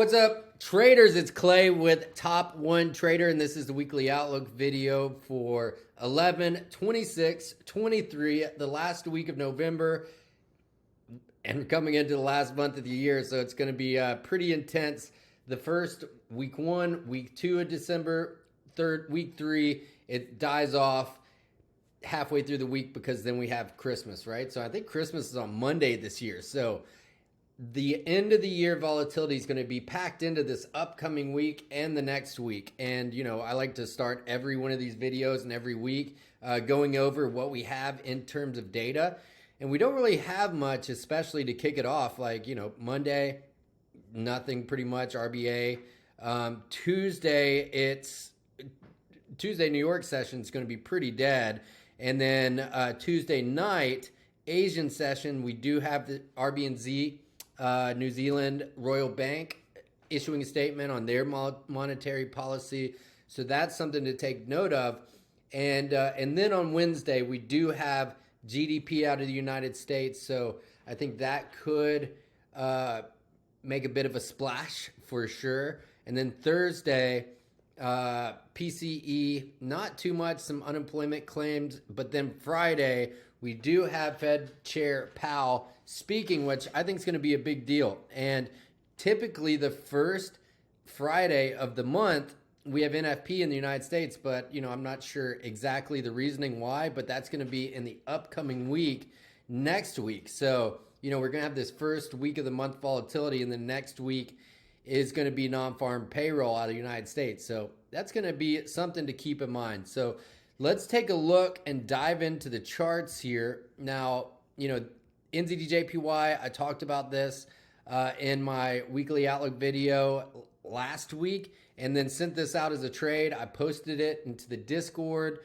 What's up, traders? It's Clay with Top One Trader, and this is the weekly outlook video for 11/26/23, the last week of November, and we're coming into the last month of the year, so it's going to be pretty intense. The first week 1, week 2 of December, week 3, it dies off halfway through the week because then we have Christmas, right? So I think Christmas is on Monday this year, so the end of the year volatility is going to be packed into this upcoming week and the next week. And, you know, I like to start every one of these videos and every week going over what we have in terms of data. And we don't really have much, especially to kick it off. Like, you know, Monday, nothing pretty much, RBA. Tuesday, New York session is going to be pretty dead. And then Tuesday night, Asian session, we do have the RBNZ, New Zealand Royal Bank issuing a statement on their monetary policy. So that's something to take note of. And then on Wednesday, we do have GDP out of the United States. So I think that could make a bit of a splash for sure. And then Thursday, PCE, not too much, some unemployment claims. But then Friday, we do have Fed Chair Powell speaking, which I think is going to be a big deal. And typically the first Friday of the month, we have NFP in the United States, but, you know, I'm not sure exactly the reasoning why, but that's going to be in the upcoming week, next week. So, you know, we're going to have this first week of the month volatility, and the next week is going to be non-farm payroll out of the United States. So that's going to be something to keep in mind. So let's take a look and dive into the charts here. Now, you know, NZDJPY, I talked about this in my weekly outlook video last week and then sent this out as a trade. I posted it into the Discord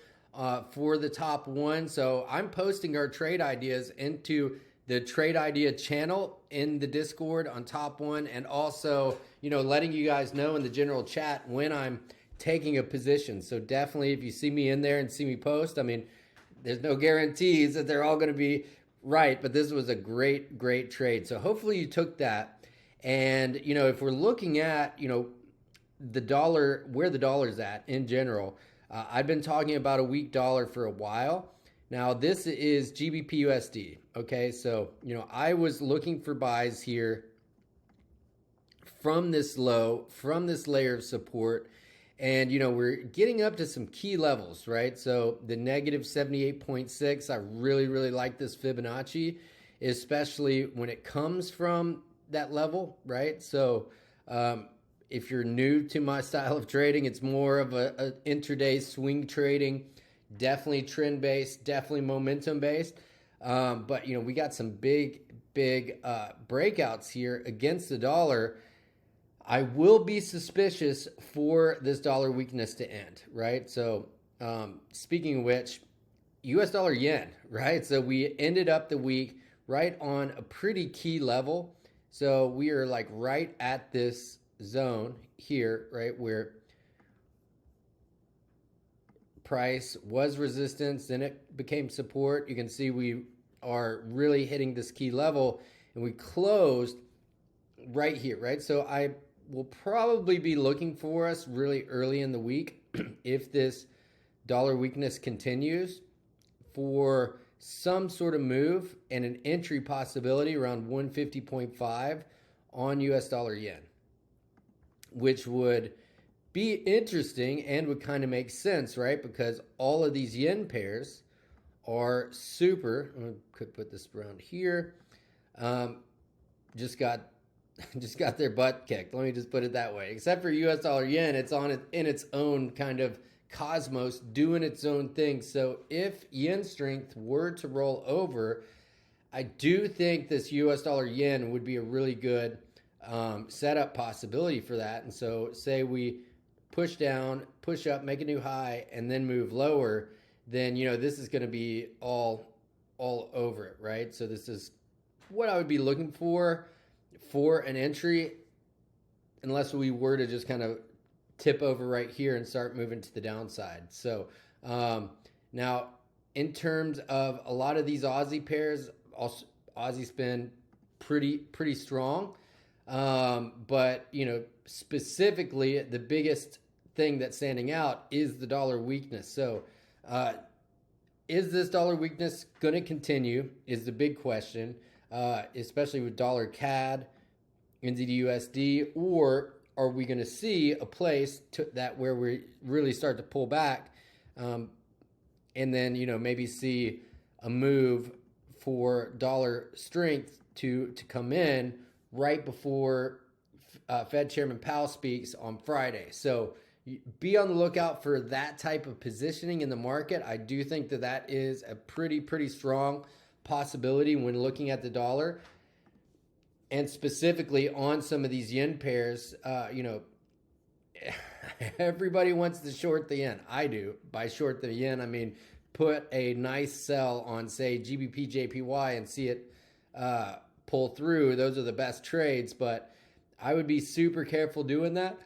for the Top One. So I'm posting our trade ideas into the trade idea channel in the Discord on Top One, and also, you know, letting you guys know in the general chat when I'm taking a position. So definitely, if you see me in there and see me post, I mean, there's no guarantees that they're all going to be right, but this was a great trade. So hopefully you took that. And, you know, if we're looking at, you know, the dollar, where the dollar's at in general, I've been talking about a weak dollar for a while. Now, this is GBPUSD. Okay, so, you know, I was looking for buys here from this low, from this layer of support. And, you know, we're getting up to some key levels, right? So the negative 78.6, I really like this Fibonacci, especially when it comes from that level, right? So if you're new to my style of trading, it's more of a intraday swing trading, definitely trend-based, definitely momentum-based. But, you know, we got some big breakouts here against the dollar. I will be suspicious for this dollar weakness to end, right? So speaking of which, US dollar yen, right? So we ended up the week right on a pretty key level. So we are like right at this zone here, right, where price was resistance, then it became support. You can see we are really hitting this key level, and we closed right here, right? So I will probably be looking for us really early in the week if this dollar weakness continues for some sort of move and an entry possibility around 150.5 on US dollar yen, which would be interesting and would kind of make sense, right? Because all of these yen pairs are super. I'm gonna put this around here. Just got their butt kicked. Let me just put it that way. Except for US dollar yen, it's on it in its own kind of cosmos, doing its own thing. So if yen strength were to roll over, I do think this US dollar yen would be a really good setup possibility for that. And so say we push down, push up, make a new high, and then move lower, then, you know, this is going to be all over it, right? So this is what I would be looking for an entry, unless we were to just kind of tip over right here and start moving to the downside. So now, in terms of a lot of these Aussie pairs, Aussie's been pretty strong. But, specifically, the biggest thing that's standing out is the dollar weakness. So, is this dollar weakness going to continue? Is the big question, especially with dollar CAD, NZDUSD, or are we going to see a place that where we really start to pull back, and then maybe see a move for dollar strength to come in right before Fed Chairman Powell speaks on Friday. So be on the lookout for that type of positioning in the market. I do think that is a pretty strong possibility when looking at the dollar, and specifically on some of these yen pairs. Everybody wants to short the yen. I do. By short the yen, I mean put a nice sell on, say, GBPJPY and see it pull through. Those are the best trades, but I would be super careful doing that.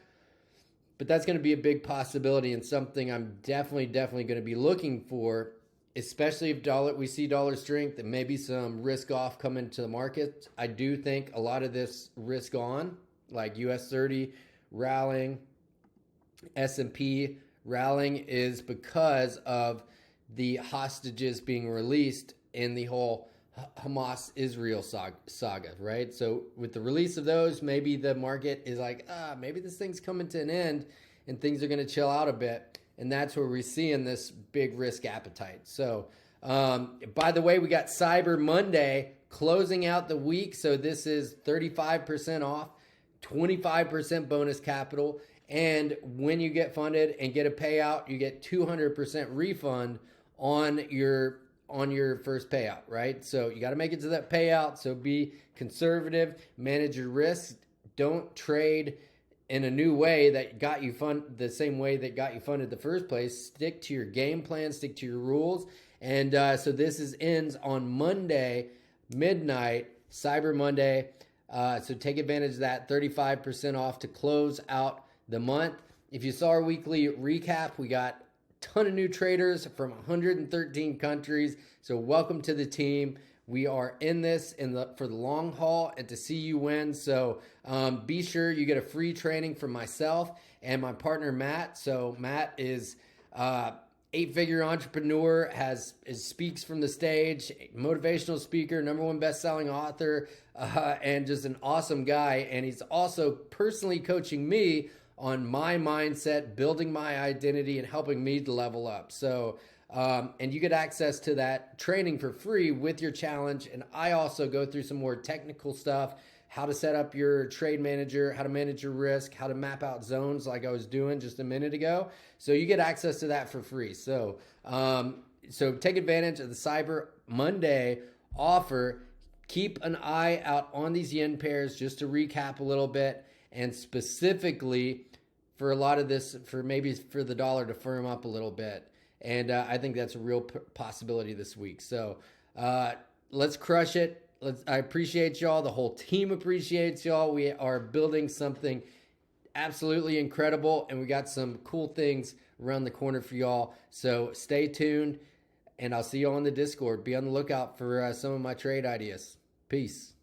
But that's going to be a big possibility and something I'm definitely going to be looking for, especially if we see dollar strength and maybe some risk off come into the market. I do think a lot of this risk on, like US 30 rallying, S&P rallying, is because of the hostages being released in the whole Hamas-Israel saga, right? So with the release of those, maybe the market is like, maybe this thing's coming to an end and things are going to chill out a bit. And that's where we're seeing this big risk appetite. So, by the way, we got Cyber Monday closing out the week. So this is 35% off, 25% bonus capital. And when you get funded and get a payout, you get 200% refund on your first payout, right? So you got to make it to that payout. So be conservative, manage your risks. Don't trade in a new way that got you the same way that got you funded the first place. Stick to your game plan, stick to your rules. And so this ends on Monday, midnight, Cyber Monday. So take advantage of that, 35% off to close out the month. If you saw our weekly recap, we got ton of new traders from 113 countries. So welcome to the team. We are in this for the long haul and to see you win. So be sure you get a free training from myself and my partner Matt. So Matt is 8-figure entrepreneur, speaks from the stage, motivational speaker, #1 best-selling author, and just an awesome guy. And he's also personally coaching me on my mindset, building my identity, and helping me to level up. So, and you get access to that training for free with your challenge. And I also go through some more technical stuff, how to set up your trade manager, how to manage your risk, how to map out zones like I was doing just a minute ago. So you get access to that for free. So, so take advantage of the Cyber Monday offer. Keep an eye out on these yen pairs, just to recap a little bit, and specifically for a lot of this, for the dollar to firm up a little bit. And I think that's a real possibility this week. So let's crush it. I appreciate y'all. The whole team appreciates y'all. We are building something absolutely incredible, and we got some cool things around the corner for y'all. So stay tuned, and I'll see you on the Discord. Be on the lookout for some of my trade ideas. Peace.